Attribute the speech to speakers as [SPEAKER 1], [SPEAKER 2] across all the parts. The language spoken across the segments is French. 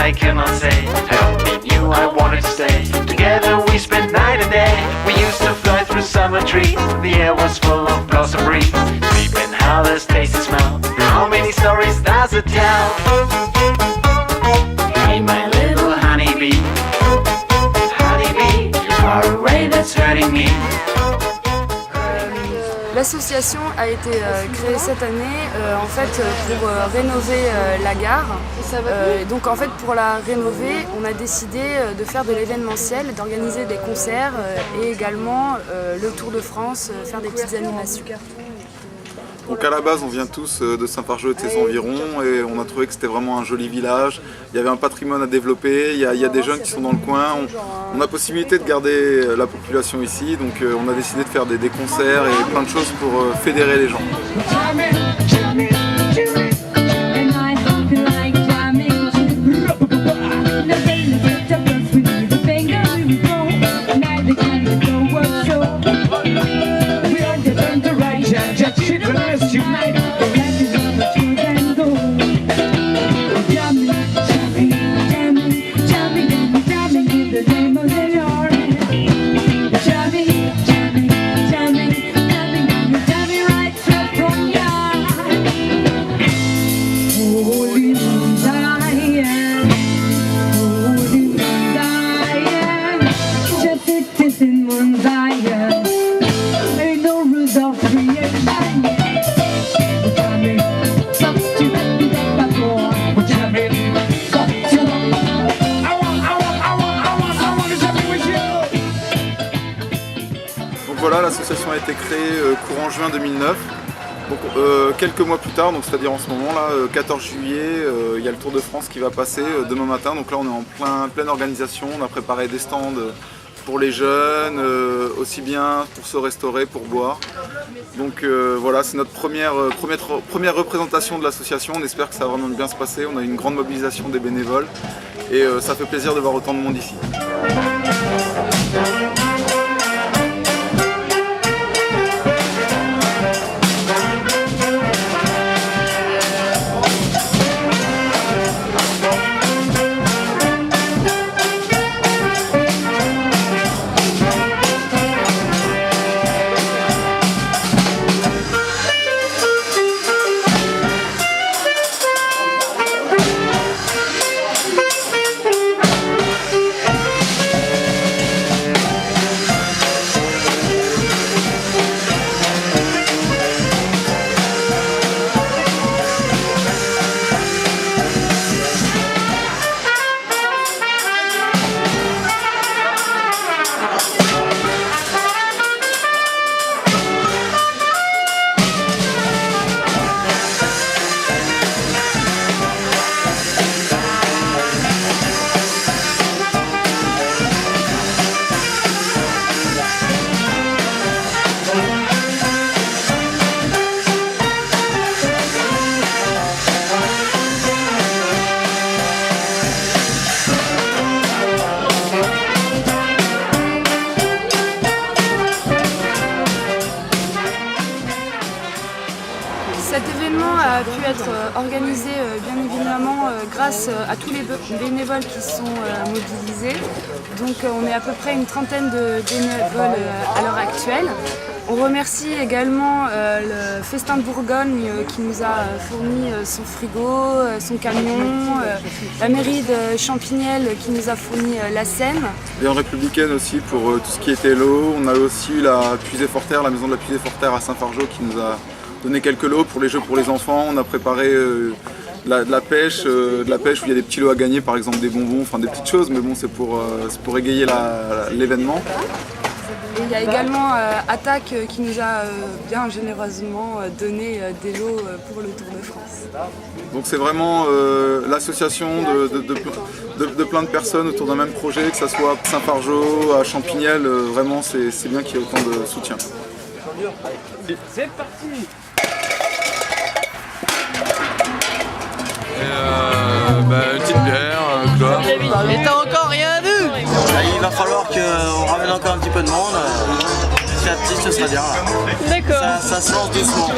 [SPEAKER 1] I cannot say. I only knew I wanted to stay. Together we spent night and day. We used to fly through summer trees. The air was full of blossom breeze. Creeping howlers, taste and smell. How many stories does it tell? Hey, my little honeybee. Honeybee, you're far away, that's hurting me.
[SPEAKER 2] L'association a été créée cette année en fait pour rénover la gare. Donc en fait pour la rénover, on a décidé de faire de l'événementiel, d'organiser des concerts et également le Tour de France, faire des petites animations.
[SPEAKER 3] Donc à la base on vient tous de Saint-Fargeau et de ses environs et on a trouvé que c'était vraiment un joli village. Il y avait un patrimoine à développer, il y a des jeunes qui sont dans le coin. On a possibilité de garder la population ici, donc on a décidé de faire des concerts et plein de choses pour fédérer les gens. Voilà, l'association a été créée courant juin 2009. Donc, quelques mois plus tard, c'est-à-dire en ce moment là, 14 juillet, il y a le Tour de France qui va passer demain matin. Donc là on est en pleine organisation, on a préparé des stands pour les jeunes, aussi bien pour se restaurer, pour boire. Donc voilà, c'est notre première représentation de l'association, on espère que ça va vraiment bien se passer. On a une grande mobilisation des bénévoles et ça fait plaisir de voir autant de monde ici.
[SPEAKER 2] Cet événement a pu être organisé bien évidemment grâce à tous les bénévoles qui sont mobilisés. Donc on est à peu près une trentaine de bénévoles à l'heure actuelle. On remercie également le Festin de Bourgogne qui nous a fourni son frigo, son camion, la mairie de Champignelles qui nous a fourni la scène.
[SPEAKER 3] Léon Républicaine aussi pour tout ce qui était l'eau. On a aussi la Puisée Forterre, la maison de la Puisée Forterre à Saint-Fargeau qui nous a donné quelques lots pour les jeux pour les enfants. On a préparé de la pêche où il y a des petits lots à gagner, par exemple des bonbons, enfin des petites choses, mais bon c'est pour égayer l'événement.
[SPEAKER 2] Et il y a également Attaque qui nous a bien généreusement donné des lots pour le Tour de France.
[SPEAKER 3] Donc c'est vraiment l'association de plein de personnes autour d'un même projet, que ce soit à Saint-Fargeau, à Champignelles, vraiment c'est bien qu'il y ait autant de soutien.
[SPEAKER 4] C'est parti!
[SPEAKER 5] Une petite bière, clope.
[SPEAKER 6] Et t'as encore rien vu?
[SPEAKER 7] Il va falloir qu'on ramène encore un petit peu de monde.
[SPEAKER 6] petit à petit, ce sera bien là.
[SPEAKER 7] D'accord.
[SPEAKER 6] Ça se lance doucement.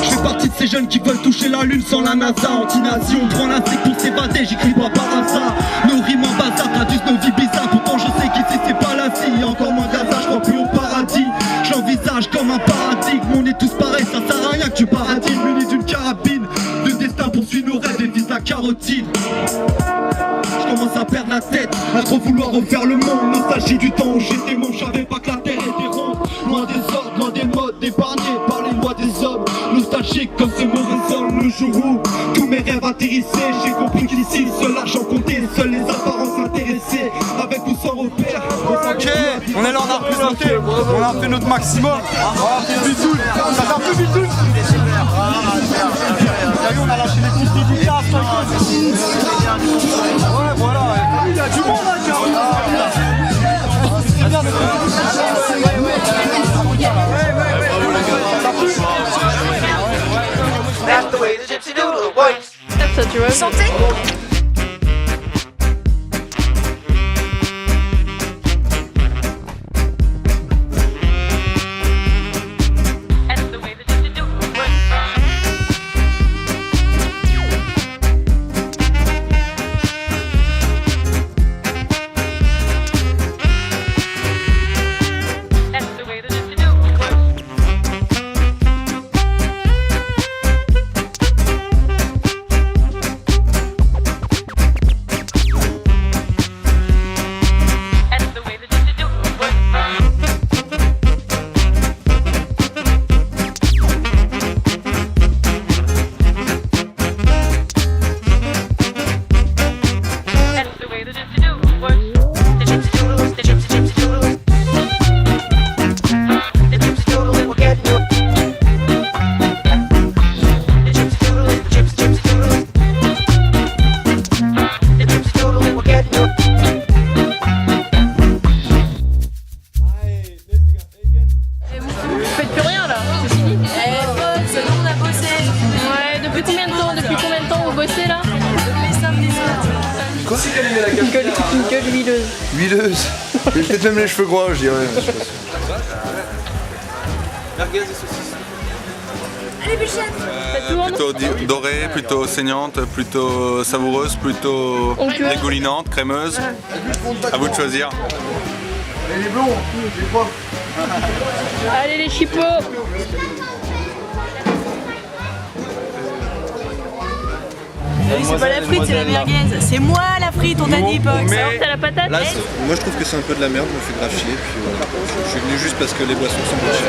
[SPEAKER 8] Je fais partie de ces jeunes qui veulent toucher la lune sans la NASA. Anti-nazi, on prend l'insecte pour s'évader, j'écris pas par hasard. Nos rimes en bazar traduisent nos vies bizarres. Pourtant je sais qu'ici c'est pas la scie. Encore moins Gaza, je crois plus au paradis. J'envisage comme un paradigme, on est tous pareils, ça sert à rien que tu paradis. Muni d'une carabine, le destin poursuit nos rêves et vise la carotide. Je commence à perdre la tête, à trop vouloir refaire le monde. Nostalgie du temps où j'étais môme, je savais pas que la terre était ronde. Loin des ordres, loin des modes, épargné par les lois des hommes. Nostalgique comme ce mauvais homme. Le jour où tous mes rêves atterrissaient, j'ai compris qu'ici seul l'argent comptait, seules les apparences intéressées. Avec ou sans repère.
[SPEAKER 6] Ok, on est là, on a représenté, on a fait notre maximum. Bitoun, ça fait un peu bitoun. T'as vu, on a lâché les petites dédicaces. Ouais, voilà, il y a du monde là,
[SPEAKER 1] That's the way the gypsy doodle works.
[SPEAKER 7] Ça, tu vois.
[SPEAKER 2] Santé.
[SPEAKER 5] Quoi?
[SPEAKER 7] Une gueule huileuse.
[SPEAKER 5] Huileuse. Et peut-être même les cheveux gras, je dirais. Je suis pas sûr.
[SPEAKER 6] Merguez et saucisses.
[SPEAKER 2] Allez, Bichette.
[SPEAKER 5] Plutôt dorée, plutôt saignante, plutôt savoureuse, plutôt dégoulinante, crémeuse. À vous de choisir.
[SPEAKER 6] Et les blonds, les quoi?
[SPEAKER 7] Allez les chipots.
[SPEAKER 9] C'est pas la frite, c'est la merguez. C'est moi la frite, on t'a dit, Pox.
[SPEAKER 7] Alors t'as la patate?
[SPEAKER 10] Là, moi je trouve que c'est un peu de la merde, je me fais grave chier. Puis je suis venu juste parce que les boissons sont moins chères.